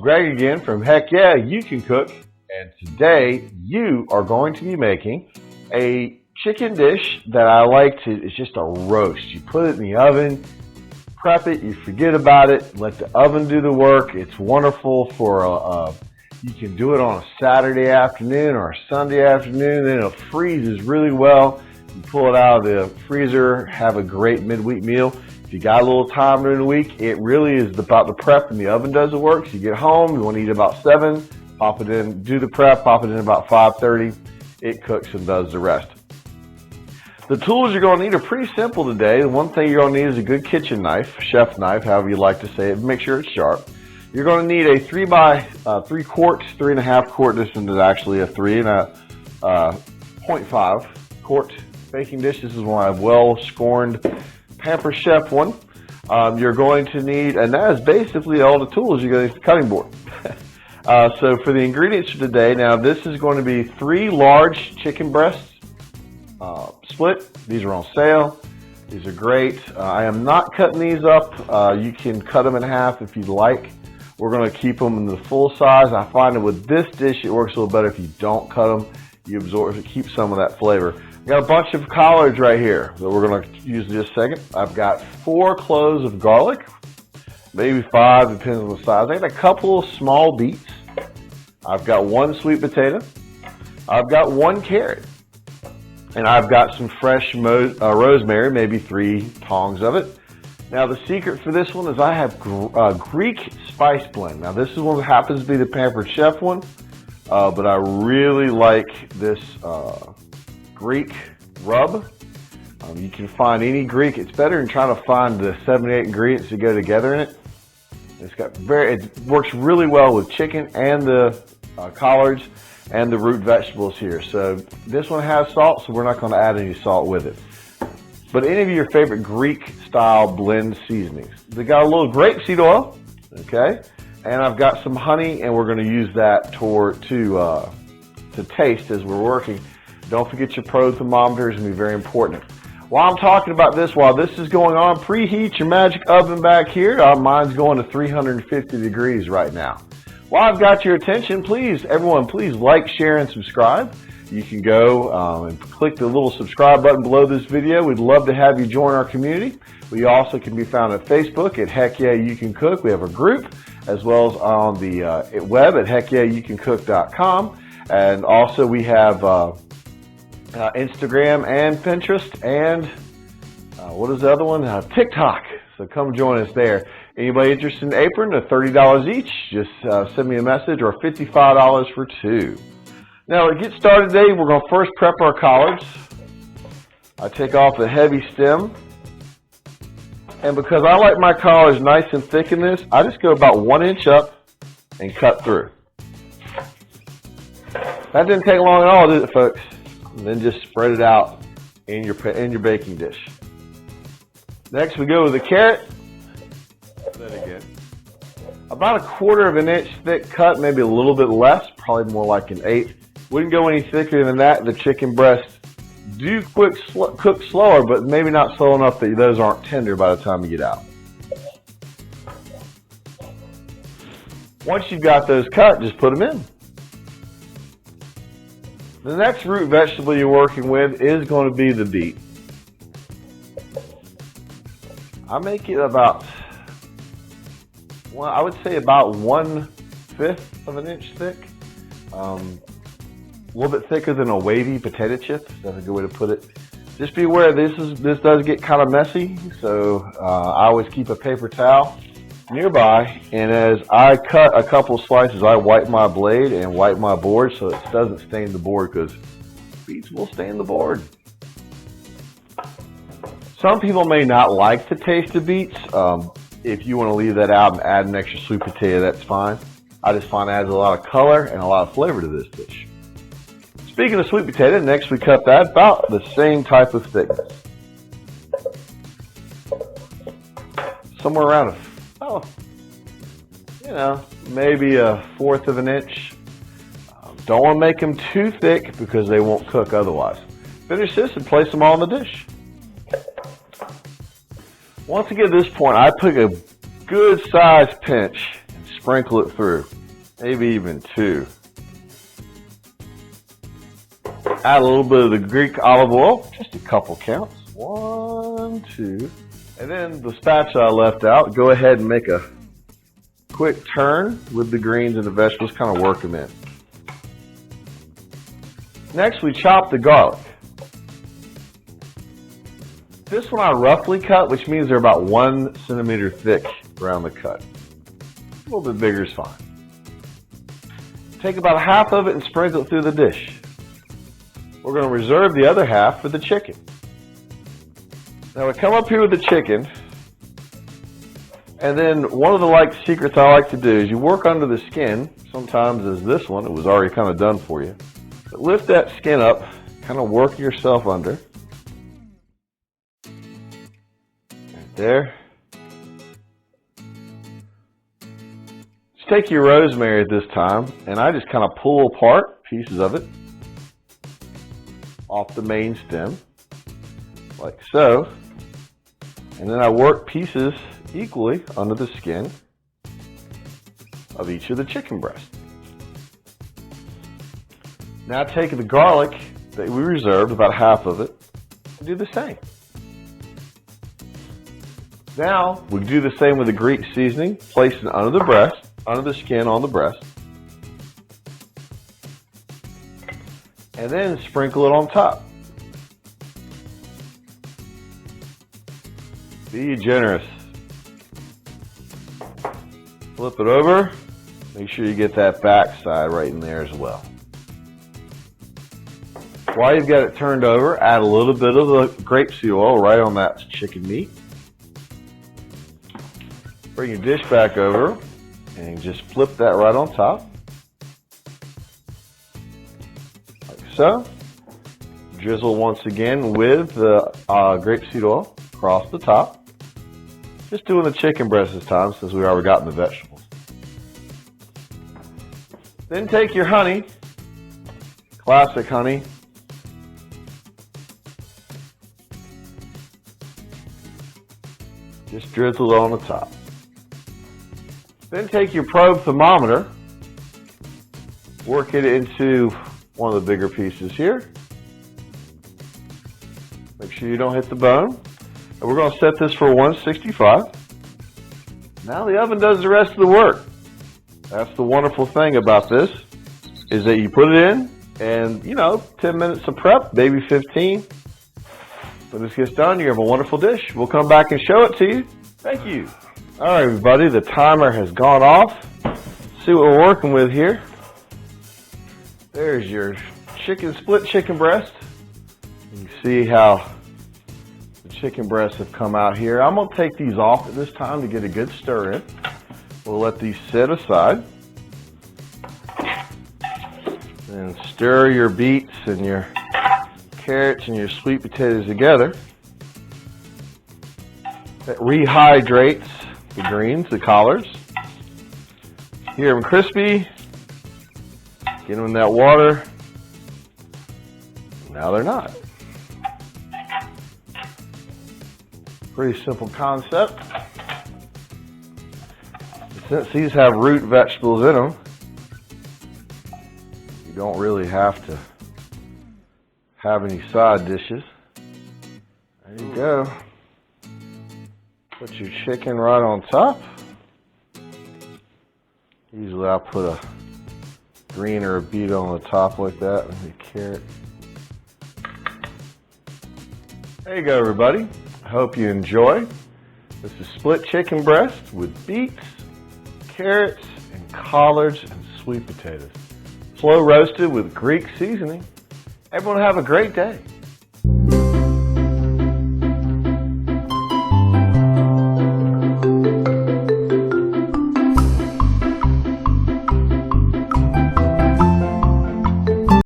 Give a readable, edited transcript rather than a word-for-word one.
Greg again from Heck Yeah, You Can Cook, and today you are going to be making a chicken dish that I like to, it's just a roast. You put it in the oven, prep it, you forget about it, let the oven do the work. It's wonderful for you can do it on a Saturday afternoon or a Sunday afternoon, then it freezes really well. You pull it out of the freezer, have a great midweek meal. If you got a little time during the week, it really is about the prep and the oven does the work. So you get home, you want to eat about 7, pop it in, do the prep, pop it in about 5:30. It cooks and does the rest. The tools you're going to need are pretty simple today. The one thing you're going to need is a good kitchen knife, chef knife, however you like to say it. Make sure it's sharp. You're going to need a 3 by 3 quart, 3.5 quart. This one is actually a 3 and a 0.5 quart baking dish. This is one I've well scorned Pampered Chef one. You're going to need, and that is basically all the tools. You're going to need the cutting board. So for the ingredients for today, now this is going to be 3 large chicken breasts, split. These are on sale. These are great. I am not cutting these up. You can cut them in half if you'd like. We're going to keep them in the full size. I find that with this dish, it works a little better if you don't cut them. You absorb, keep some of that flavor. Got a bunch of collards right here that we're going to use in just a second. I've got 4 cloves of garlic, maybe 5, depends on the size. I got a couple of small beets. I've got 1 sweet potato. I've got 1 carrot. And I've got some fresh rosemary, maybe 3 tongs of it. Now the secret for this one is I have Greek spice blend. Now this is one that happens to be the Pampered Chef one, but I really like this Greek rub. You can find any Greek. It's better than trying to find the 7 or 8 ingredients that go together in it. It works really well with chicken and the collards and the root vegetables here. So this one has salt, so we're not going to add any salt with it. But any of your favorite Greek style blend seasonings. They got a little grapeseed oil, okay, and I've got some honey, and we're going to use that to taste as we're working. Don't forget your pro thermometer is going to be very important. While I'm talking about this, while this is going on, preheat your magic oven back here. Mine's going to 350 degrees right now. While I've got your attention, please, everyone, please like, share, and subscribe. You can go and click the little subscribe button below this video. We'd love to have you join our community. We also can be found at Facebook at Heck Yeah You Can Cook. We have a group, as well as on the web at heckyeahyoucancook.com. And also we have Instagram and Pinterest and what is the other one? TikTok. So come join us there. Anybody interested in an apron? They're $30 each. Just send me a message, or $55 for 2. Now to get started today, we're going to first prep our collards. I take off the heavy stem. And because I like my collards nice and thick in this, I just go about 1 inch up and cut through. That didn't take long at all, did it, folks? And then just spread it out in your baking dish. Next we go with the carrot. That again. About 1/4 inch thick cut, maybe a little bit less, probably more like an 1/8. Wouldn't go any thicker than that. The chicken breasts do cook slower, but maybe not slow enough that those aren't tender by the time you get out. Once you've got those cut, just put them in. The next root vegetable you're working with is going to be the beet. I make it about, well, I would say about 1/5 of an inch thick. A little bit thicker than a wavy potato chip. That's a good way to put it. Just be aware this does get kind of messy, so I always keep a paper towel nearby, and as I cut a couple slices, I wipe my blade and wipe my board so it doesn't stain the board, because beets will stain the board. Some people may not like the taste of beets. If you want to leave that out and add an extra sweet potato, that's fine. I just find it adds a lot of color and a lot of flavor to this dish. Speaking of sweet potato, next we cut that about the same type of thickness. Somewhere around maybe 1/4 of an inch. Don't want to make them too thick because they won't cook otherwise. Finish this and place them all in the dish. Once I get to this point, I put a good size pinch and sprinkle it through, maybe even 2. Add a little bit of the Greek olive oil, just a couple counts. 1, 2. And then the spatula I left out, go ahead and make a quick turn with the greens and the vegetables, kind of work them in. Next, we chop the garlic. This one I roughly cut, which means they're about 1 centimeter thick around the cut. A little bit bigger is fine. Take about half of it and sprinkle it through the dish. We're going to reserve the other half for the chicken. Now we come up here with the chicken, and then one of the secrets I like to do is you work under the skin. Sometimes as this one, it was already kind of done for you. But lift that skin up, kind of work yourself under. Right there. Just take your rosemary at this time, and I just kind of pull apart pieces of it off the main stem, like so. And then I work pieces equally under the skin of each of the chicken breasts. Now take the garlic that we reserved, about half of it, and do the same. Now we do the same with the Greek seasoning, place it under the breast, under the skin on the breast, and then sprinkle it on top. Be generous. Flip it over. Make sure you get that back side right in there as well. While you've got it turned over, add a little bit of the grapeseed oil right on that chicken meat. Bring your dish back over and just flip that right on top. So, drizzle once again with the grapeseed oil across the top. Just doing the chicken breast this time since we already got in the vegetables. Then take your honey, classic honey, just drizzle it on the top. Then take your probe thermometer, work it into one of the bigger pieces here. Make sure you don't hit the bone. And we're going to set this for 165. Now the oven does the rest of the work. That's the wonderful thing about this, is that you put it in and, 10 minutes of prep, maybe 15. When this gets done, you have a wonderful dish. We'll come back and show it to you. Thank you. All right, everybody, the timer has gone off. See what we're working with here. There's your split chicken breast. You can see how the chicken breasts have come out here. I'm going to take these off at this time to get a good stir in. We'll let these sit aside. And stir your beets and your carrots and your sweet potatoes together. That rehydrates the greens, the collards. Hear them crispy. Get them in that water. Now they're not. Pretty simple concept. Since these have root vegetables in them, you don't really have to have any side dishes. There you go. Put your chicken right on top. Usually I'll put a green or a beet on the top like that, and a carrot. There you go, everybody. I hope you enjoy. This is split chicken breast with beets, carrots, and collards and sweet potatoes. Slow roasted with Greek seasoning. Everyone have a great day.